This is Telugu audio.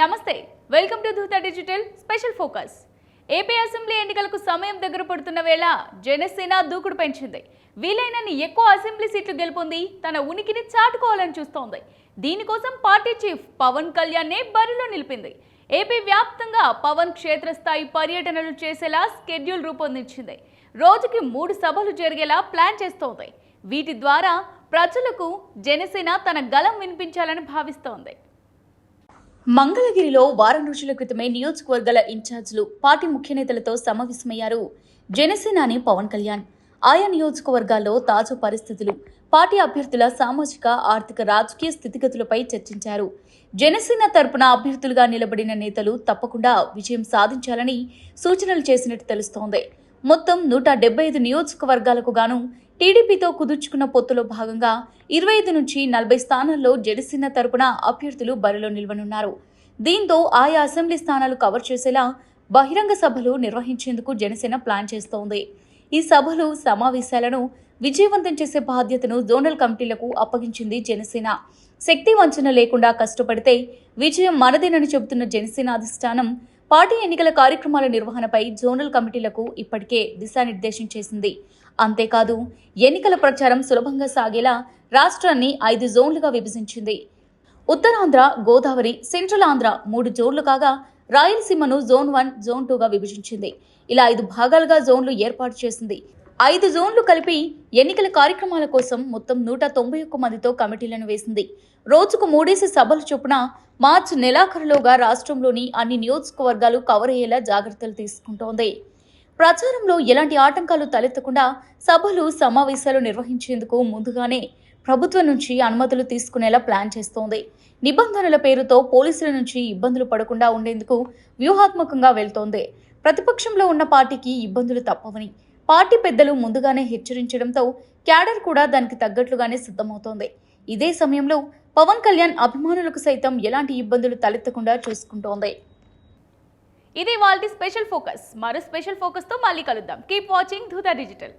నమస్తే welcome to Dhoota digital special focus. AP assembly ఎన్నికలకు సమయం దగ్గర పడుతున్న వేళ జనసేన దూకుడు పెంచింది. వీలైనన్ని ఎక్కువ అసెంబ్లీ సీట్లు గెలుపొంది తన ఉనికిని చాటుకోవాలని చూస్తోంది. దీనికోసం పార్టీ చీఫ్ పవన్ కళ్యాణ్నే బరిలో నిలిపింది. ఏపీ వ్యాప్తంగా పవన్ క్షేత్రస్థాయి పర్యటనలు చేసేలా స్కెడ్యూల్ రూపొందించింది. రోజుకి 3 సభలు జరిగేలా ప్లాన్ చేస్తోంది. వీటి ద్వారా ప్రజలకు జనసేన తన గళం వినిపించాలని భావిస్తోంది. మంగళగిరిలో వారం రోజుల క్రితమే నియోజకవర్గాల ఇన్ఛార్జీలు పార్టీ ముఖ్య నేతలతో సమావేశమయ్యారు జనసేనాని పవన్ కళ్యాణ్. ఆయా నియోజకవర్గాల్లో తాజా పరిస్థితులు, పార్టీ అభ్యర్థుల సామాజిక, ఆర్థిక, రాజకీయ స్థితిగతులపై చర్చించారు. జనసేన తరపున అభ్యర్థులుగా నిలబడిన నేతలు తప్పకుండా విజయం సాధించాలని సూచనలు చేసినట్టు తెలుస్తోంది. మొత్తం 175 నియోజకవర్గాలకు గాను టీడీపీతో కుదుర్చుకున్న పొత్తులో భాగంగా 25 నుంచి 40 స్థానాల్లో జనసేన తరపున అభ్యర్థులు బరిలో నిలవనున్నారు. దీంతో ఆయా అసెంబ్లీ స్థానాలు కవర్ చేసేలా బహిరంగ సభలు నిర్వహించేందుకు జనసేన ప్లాన్ చేస్తోంది. ఈ సభలు, సమావేశాలను విజయవంతం చేసే బాధ్యతను జోనల్ కమిటీలకు అప్పగించింది జనసేన. శక్తి వంచన లేకుండా కష్టపడితే విజయం మనదేనని చెబుతున్న జనసేన అధిష్టానం పార్టీ ఎన్నికల కార్యక్రమాల నిర్వహణపై జోనల్ కమిటీలకు ఇప్పటికే దిశానిర్దేశం చేసింది. అంతేకాదు ఎన్నికల ప్రచారం సులభంగా సాగేలా రాష్ట్రాన్ని 5 జోన్లుగా విభజించింది. ఉత్తరాంధ్ర, గోదావరి, సెంట్రల్ ఆంధ్ర 3 జోన్లు కాగా రాయలసీమను జోన్ 1, జోన్ 2గా విభజించింది. ఇలా 5 భాగాలుగా జోన్లు ఏర్పాటు చేసింది. 5 జోన్లు కలిపి ఎన్నికల కార్యక్రమాల కోసం మొత్తం 191 మందితో కమిటీలను వేసింది. రోజుకు 3 సభలు చొప్పున మార్చి నెలాఖరులోగా రాష్ట్రంలోని అన్ని నియోజకవర్గాలు కవర్ అయ్యేలా జాగ్రత్తలు తీసుకుంటోంది. ప్రచారంలో ఎలాంటి ఆటంకాలు తలెత్తకుండా సభలు, సమావేశాలు నిర్వహించేందుకు ముందుగానే ప్రభుత్వం నుంచి అనుమతులు తీసుకునేలా ప్లాన్ చేస్తోంది. నిబంధనల పేరుతో పోలీసుల నుంచి ఇబ్బందులు పడకుండా ఉండేందుకు వ్యూహాత్మకంగా వెళ్తోంది. ప్రతిపక్షంలో ఉన్న పార్టీకి ఇబ్బందులు తప్పవని పార్టీ పెద్దలు ముందుగానే హెచ్చరించడంతో క్యాడర్ కూడా దానికి తగ్గట్లుగానే సిద్ధమవుతోంది. ఇదే సమయంలో పవన్ కళ్యాణ్ అభిమానులకు సైతం ఎలాంటి ఇబ్బందులు తలెత్తకుండా చూసుకుంటోంది. ఇది వాళ్ళ స్పెషల్ ఫోకస్. మరో స్పెషల్ ఫోకస్ తో మళ్ళీ కలుద్దాం. Keep watching Dhoota digital.